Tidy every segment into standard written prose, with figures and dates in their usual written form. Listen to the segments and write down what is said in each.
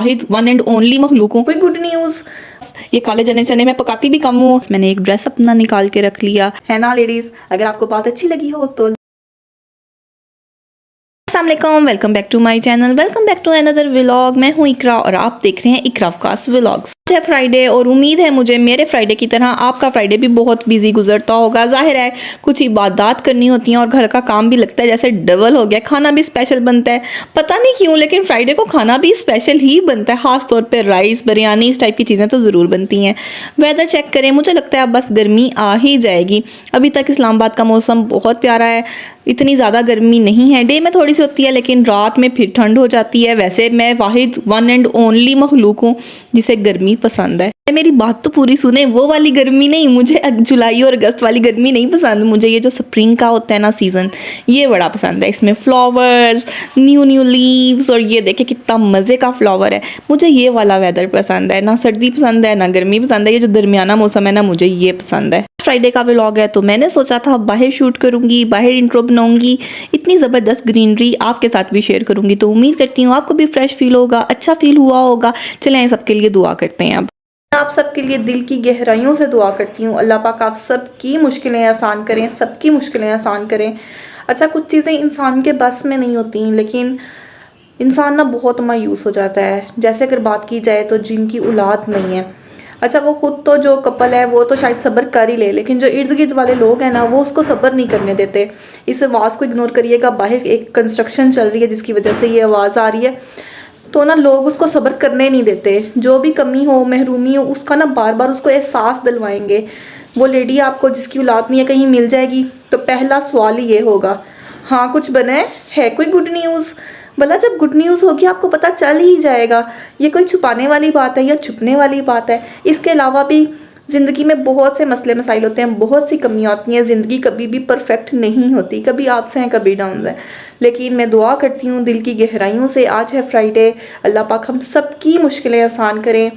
Wahid one and only मखलूक हूँ। कोई गुड न्यूज़, ये काले चने चने मैं पकाती भी कम हूँ। मैंने एक ड्रेस अपना निकाल के रख लिया है ना लेडीज। अगर आपको बात अच्छी लगी हो तो अस्सलाम, welcome back to my channel, welcome back to another vlog. मैं हूँ इकरा और आप देख रहे हैं इकरा अवकाश व्लॉग्स। है फ्राइडे और उम्मीद है मुझे मेरे फ्राइडे की तरह आपका फ्राइडे भी बहुत बिजी गुजरता होगा। जाहिर है कुछ इबादत करनी होती हैं और घर का काम भी लगता है जैसे डबल हो गया। खाना भी स्पेशल बनता है, पता नहीं क्यों लेकिन फ्राइडे को खाना भी स्पेशल ही बनता है। खास तौर पर राइस, बिरयानी, इस टाइप की चीज़ें तो ज़रूर बनती हैं। वेदर चेक करें, मुझे लगता है अब बस गर्मी आ ही जाएगी। अभी तक इस्लामाबाद का मौसम बहुत प्यारा है, इतनी ज़्यादा गर्मी नहीं है। डे में थोड़ी सी होती है लेकिन रात में फिर ठंड हो जाती है। वैसे मैं वाहिद वन एंड ओनली मखलूक हूँ जिसे गर्मी पसंद है। मेरी बात तो पूरी सुने, वो वाली गर्मी नहीं, मुझे जुलाई और अगस्त वाली गर्मी नहीं पसंद। मुझे ये जो स्प्रिंग का होता है ना सीज़न, ये बड़ा पसंद है। इसमें फ्लावर्स, न्यू न्यू लीव्स, और ये देखे कितना मज़े का फ्लावर है। मुझे ये वाला वेदर पसंद है, ना सर्दी पसंद है ना गर्मी पसंद है। ये जो दरमियाना मौसम है ना, मुझे ये पसंद है। फ्राइडे का व्लॉग है तो मैंने सोचा था बाहर शूट करूंगी, बाहर इंट्रो बनाऊंगी, इतनी ज़बरदस्त ग्रीनरी आपके साथ भी शेयर करूंगी। तो उम्मीद करती हूँ आपको भी फ्रेश फील होगा, अच्छा फील हुआ होगा। चलें सबके लिए दुआ करते हैं। अब आप सबके लिए दिल की गहराइयों से दुआ करती हूँ, अल्लाह पाक आप सबकी मुश्किलें आसान करें, सबकी मुश्किलें आसान करें। अच्छा, कुछ चीज़ें इंसान के बस में नहीं होती लेकिन इंसान ना बहुत मायूस हो जाता है। जैसे अगर बात की जाए तो जिनकी औलाद नहीं है, अच्छा वो खुद तो जो कपल है वो तो शायद सब्र कर ही ले, लेकिन जो इर्द गिर्द वाले लोग हैं ना वो उसको सब्र नहीं करने देते। इस आवाज़ को इग्नोर करिएगा, बाहर एक कंस्ट्रक्शन चल रही है जिसकी वजह से ये आवाज़ आ रही है। तो ना लोग उसको सब्र करने नहीं देते। जो भी कमी हो, महरूमी हो, उसका ना बार बार उसको एहसास दिलवाएंगे। वो लेडी आपको जिसकी औलाद नहीं है कहीं मिल जाएगी तो पहला सवाल ही ये होगा, हाँ कुछ बना है कोई गुड न्यूज़। भला जब गुड न्यूज़ होगी आपको पता चल ही जाएगा। ये कोई छुपाने वाली बात है या छुपने वाली बात है। इसके अलावा भी ज़िंदगी में बहुत से मसले मसाइल होते हैं, बहुत सी कमियां होती हैं। ज़िंदगी कभी भी परफेक्ट नहीं होती, कभी अप्स हैं कभी डाउन है। लेकिन मैं दुआ करती हूँ दिल की गहराइयों से, आज है फ्राइडे, अल्लाह पाक हम सबकी मुश्किलें आसान करें।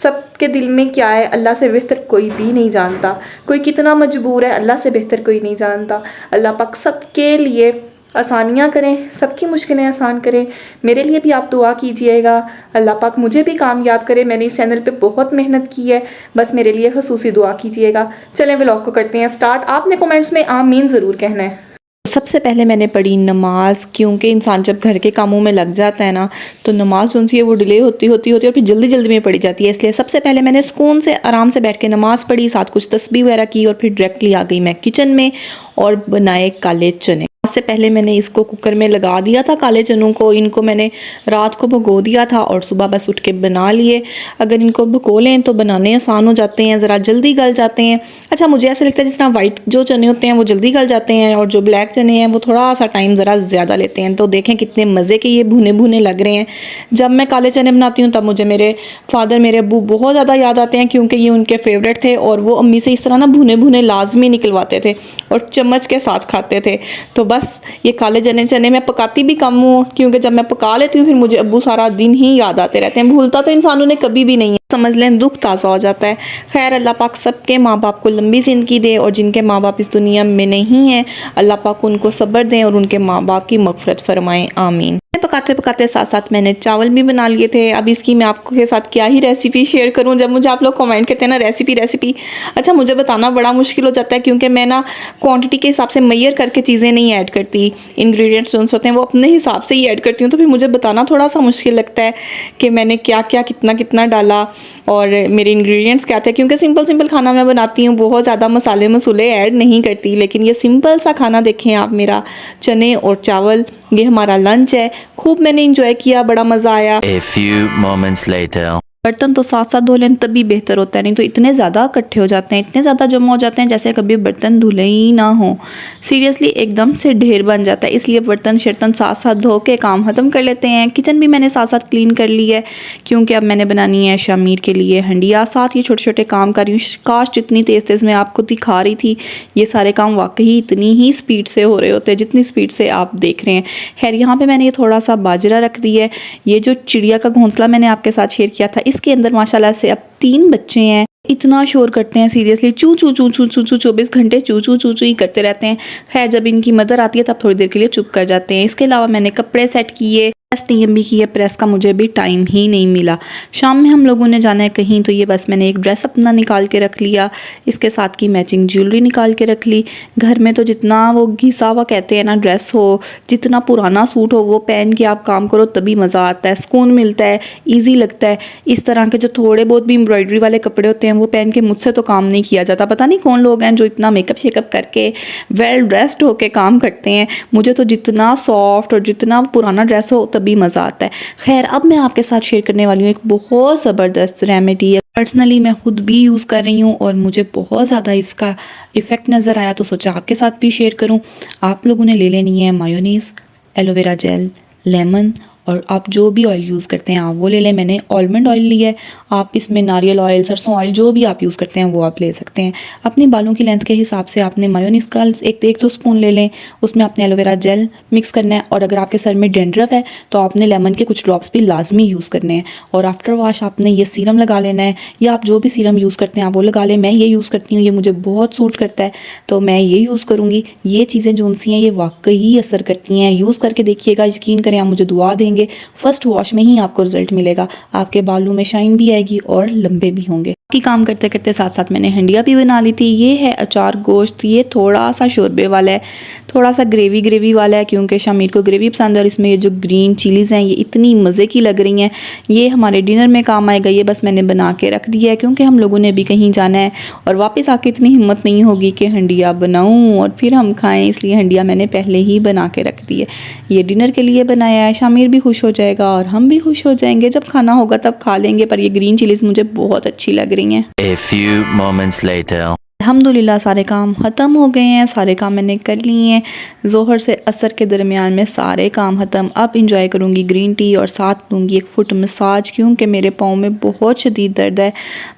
सबके दिल में क्या है अल्लाह से बेहतर कोई भी नहीं जानता। कोई कितना मजबूर है अल्लाह से बेहतर कोई नहीं जानता। अल्लाह पाक सबके लिए आसानियाँ करें, सबकी मुश्किलें आसान करें। मेरे लिए भी आप दुआ कीजिएगा, अल्लाह पाक मुझे भी कामयाब करे। मैंने इस चैनल पे बहुत मेहनत की है, बस मेरे लिए खसूसी दुआ कीजिएगा। चलें व्लॉग को करते हैं स्टार्ट। आपने कमेंट्स में आमीन ज़रूर कहना है। सबसे पहले मैंने पढ़ी नमाज, क्योंकि इंसान जब घर के कामों में लग जाता है ना तो नमाज जो है वो डिले होती और फिर जल्दी जल्दी में पढ़ी जाती है। इसलिए सबसे पहले मैंने सुकून से आराम से बैठ के नमाज़ पढ़ी, साथ कुछ तस्बीह वगैरह की और फिर डायरेक्टली आ गई मैं किचन में और बनाए काले चने। उससे पहले मैंने इसको कुकर में लगा दिया था काले चनों को। इनको मैंने रात को भगो दिया था और सुबह बस उठ के बना लिए। अगर इनको भगो लें तो बनाने आसान हो जाते हैं, ज़रा जल्दी गल जाते हैं। अच्छा, मुझे ऐसा लगता है जिस तरह वाइट जो चने होते हैं वो जल्दी गल जाते हैं और जो ब्लैक चने हैं वो थोड़ा सा टाइम ज़रा ज़्यादा लेते हैं। तो देखें कितने मज़े के ये भुने भुने लग रहे हैं। जब मैं काले चने बनाती हूँ तब मुझे मेरे फादर, मेरे अब्बू बहुत ज़्यादा याद आते हैं, क्योंकि ये उनके फेवरेट थे और वो अम्मी से इस तरह ना भुने भुने लाजमी निकलवाते थे और चम्मच के साथ खाते थे। तो बस ये काले चने मैं पकाती भी कम हूँ, क्योंकि जब मैं पका लेती हूँ फिर मुझे अब्बू सारा दिन ही याद आते रहते हैं। भूलता तो इंसानों ने कभी भी नहीं है, समझ लें दुख ताज़ा हो जाता है। खैर, अल्लाह पाक सबके माँ बाप को लंबी ज़िंदगी दे और जिनके माँ बाप इस दुनिया में नहीं हैं अल्लाह पाक उनको सब्र दें और उनके माँ बाप की मग़फ़िरत फरमाएं, आमीन। पकाते पकाते साथ साथ मैंने चावल भी बना लिए थे। अब इसकी मैं आपको के साथ क्या ही रेसिपी शेयर करूं। जब मुझे आप लोग कमेंट करते हैं ना रेसिपी, अच्छा मुझे बताना बड़ा मुश्किल हो जाता है, क्योंकि मैं ना क्वांटिटी के हिसाब से मेजर करके चीज़ें नहीं ऐड करती। इंग्रेडिएंट्स जो होते हैं वो अपने हिसाब से ही ऐड करती हूँ, तो फिर मुझे बताना थोड़ा सा मुश्किल लगता है कि मैंने क्या क्या कितना कितना डाला और मेरे इंग्रेडिएंट्स क्या थे। क्योंकि सिंपल खाना मैं बनाती हूँ, बहुत ज़्यादा मसाले मसूले ऐड नहीं करती। लेकिन ये सिंपल सा खाना देखें आप, मेरा चने और चावल, ये हमारा लंच है। खूब मैंने इंजॉय किया, बड़ा मज़ा आया। A few moments later. बर्तन तो साथ साथ धो लें तभी बेहतर होता है, नहीं तो इतने ज़्यादा इकट्ठे हो जाते हैं, इतने ज़्यादा जमा हो जाते हैं जैसे कभी बर्तन धुले ही ना हो। सीरियसली एकदम से ढेर बन जाता है, इसलिए बर्तन शर्तन साथ साथ धो के काम ख़त्म कर लेते हैं। किचन भी मैंने साथ साथ क्लीन कर ली है, क्योंकि अब मैंने बनानी है शामीर के लिए हंडिया। साथ ही छोटे छोटे काम कर रही हूँ। काश जितनी तेज़ मैं आपको दिखा रही थी, ये सारे काम वाकई इतनी ही स्पीड से हो रहे होते हैं जितनी स्पीड से आप देख रहे हैं। खैर, यहाँ पर मैंने ये थोड़ा सा बाजरा रख दिया है। ये जो चिड़िया का घोंसला मैंने आपके साथ शेयर किया था, इसके अंदर माशाल्लाह से अब 3 बच्चे हैं। इतना शोर करते हैं, सीरियसली चू चू चू चू चू चू 24 घंटे चू चू चू चू ही करते रहते हैं। खैर, जब इनकी मदर आती है तब थोड़ी देर के लिए चुप कर जाते हैं। इसके अलावा मैंने कपड़े सेट किए, प्रेस नहीं की है, प्रेस का मुझे भी टाइम ही नहीं मिला। शाम में हम लोगों ने जाना है कहीं, तो ये बस मैंने एक ड्रेस अपना निकाल के रख लिया, इसके साथ की मैचिंग ज्वेलरी निकाल के रख ली। घर में तो जितना वो घिसा हुआ कहते हैं ना ड्रेस हो, जितना पुराना सूट हो, वो पहन के आप काम करो तभी मज़ा आता है, सुकून मिलता है, ईजी लगता है। इस तरह के जो थोड़े बहुत भी एम्ब्रॉयडरी वाले कपड़े होते हैं वो पहन के मुझसे तो काम नहीं किया जाता। पता नहीं कौन लोग हैं जो इतना मेकअप शेकअप करके वेल ड्रेस्ड होके काम करते हैं। मुझे तो जितना सॉफ्ट और जितना पुराना ड्रेस हो तभी मज़ा आता है। खैर, अब मैं आपके साथ शेयर करने वाली हूँ एक बहुत ज़बरदस्त रेमेडी है। पर्सनली मैं खुद भी यूज़ कर रही हूँ और मुझे बहुत ज़्यादा इसका इफ़ेक्ट नज़र आया, तो सोचा आपके साथ भी शेयर करूँ। आप लोगों ने ले लेनी है मायोनीज़, एलोवेरा जेल, लेमन, और आप जो भी ऑयल यूज़ करते हैं आप वो ले लें। मैंने आलमंड ऑयल लिया है, आप इसमें नारियल ऑयल, सरसों ऑयल, जो भी आप यूज़ करते हैं वो आप ले सकते हैं। अपने बालों की लेंथ के हिसाब से आपने मायोनीज़ का एक दो स्पून ले लें, उसमें आपने एलोवेरा जेल मिक्स करना है, और अगर आपके सर में डेंड्रफ है तो आपने लेमन के कुछ ड्रॉप्स भी लाजमी यूज़ करने हैं। और आफ्टर वॉश आपने ये सीरम लगा लेना है, या आप जो भी सीरम यूज़ करते हैं आप वो लगा लें। मैं ये यूज़ करती हूँ, ये मुझे बहुत सूट करता है तो मैं ये यूज़ करूँगी। ये चीज़ें जो उनसी हैं ये वाकई असर करती हैं, यूज़ करके देखिएगा, यकीन करें आप मुझे दुआ देंगे। फर्स्ट वॉश में ही आपको रिजल्ट मिलेगा, आपके बालों में शाइन भी आएगी और लंबे भी होंगे। की काम करते करते साथ साथ मैंने हंडिया भी बना ली थी। ये है अचार गोश्त, ये थोड़ा सा शोरबे वाला है, थोड़ा सा ग्रेवी वाला है, क्योंकि शामिर को ग्रेवी पसंद है। और इसमें ये जो ग्रीन चिलीज़ हैं ये इतनी मज़े की लग रही हैं, ये हमारे डिनर में काम आएगा। ये बस मैंने बना के रख दिया है क्योंकि हम लोगों ने भी कहीं जाना है और वापस आके इतनी हिम्मत नहीं होगी कि हंडिया बनाऊँ और फिर हम खाएँ, इसलिए हंडिया मैंने पहले ही बना के रख दी है। ये डिनर के लिए बनाया है, शामिर भी खुश हो जाएगा और हम भी खुश हो जाएंगे। जब खाना होगा तब खा लेंगे, पर ये ग्रीन चिलीज़ मुझे बहुत अच्छी लग रही हैं। A few moments later. अल्हम्दुलिल्लाह सारे काम ख़त्म हो गए हैं, सारे काम मैंने कर लिए हैं। ज़ोहर से असर के दरमियान में सारे काम ख़त्म। अब इंजॉय करूँगी ग्रीन टी और साथ लूँगी एक फुट मसाज, क्योंकि मेरे पाँव में बहुत शदीद दर्द है।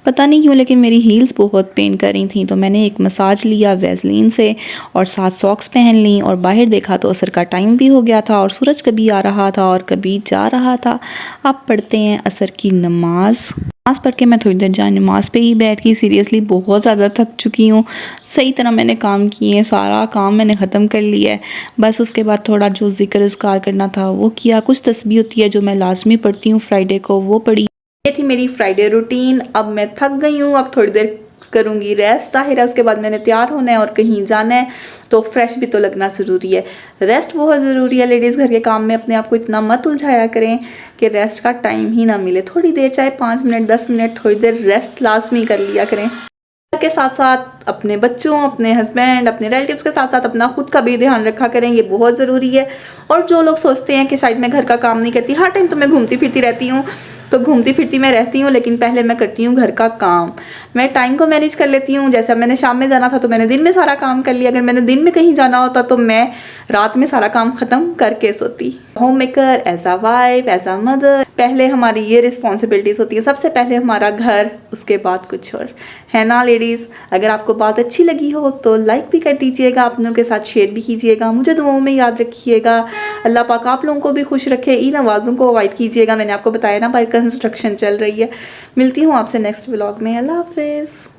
पता नहीं क्यों, लेकिन मेरी हील्स बहुत पेन कर रही थी, तो मैंने एक मसाज लिया वैसलीन से और साथ सॉक्स पहन ली। और बाहर देखा तो असर का टाइम भी हो गया था और सूरज कभी आ रहा था और कभी जा रहा था। अब पढ़ते हैं असर की नमाज़ पढ़ के मैं थोड़ी देर जाए नमाज़ पे ही बैठ गई। सीरियसली बहुत ज़्यादा थक चुकी हूँ। सही तरह मैंने काम किए हैं, सारा काम मैंने ख़त्म कर लिया है। बस उसके बाद थोड़ा जो ज़िक्र इज़कार करना था वो किया। कुछ तस्बीह होती है जो मैं लाजमी पढ़ती हूँ फ्राइडे को, वो पढ़ी। ये थी मेरी फ्राइडे रूटीन। अब मैं थक गई हूँ, अब थोड़ी देर करूँगी रेस्ट। ज़ाहिर है उसके बाद मैंने तैयार होना है और कहीं जाना है, तो फ्रेश भी तो लगना ज़रूरी है। रेस्ट बहुत ज़रूरी है लेडीज़। घर के काम में अपने आप को इतना मत उलझाया करें कि रेस्ट का टाइम ही ना मिले। थोड़ी देर, चाहे 5 मिनट 10 मिनट, थोड़ी देर रेस्ट लाजमी कर लिया करें। के साथ साथ अपने बच्चों, अपने हस्बैंड, अपने रिलेटिव्स के साथ साथ अपना खुद का भी ध्यान रखा करें, ये बहुत ज़रूरी है। और जो लोग सोचते हैं कि शायद मैं घर का काम नहीं करती, हर टाइम तो मैं घूमती फिरती रहती हूँ, तो घूमती फिरती मैं रहती हूँ, लेकिन पहले मैं करती हूँ घर का काम। मैं टाइम को मैनेज कर लेती हूँ। जैसे मैंने शाम में जाना था तो मैंने दिन में सारा काम कर लिया। अगर मैंने दिन में कहीं जाना होता तो मैं रात में सारा काम ख़त्म करके सोती। Homemaker, as a wife, as a mother, पहले हमारी ये रिस्पॉन्सिबिलिटीज़ होती है। सबसे पहले हमारा घर, उसके बाद कुछ और, है ना लेडीज़। अगर आपको बात अच्छी लगी हो तो लाइक भी कर दीजिएगा, अपनों के साथ शेयर भी कीजिएगा, मुझे दुआओं में याद रखिएगा। अल्लाह पाक आप लोगों को भी खुश रखे। इन आवाज़ों को अवॉइड कीजिएगा। मैंने आपको बताया ना, बाय कंस्ट्रक्शन चल रही है। मिलती हूँ आपसे नेक्स्ट व्लॉग में। अल्लाह हाफिज़।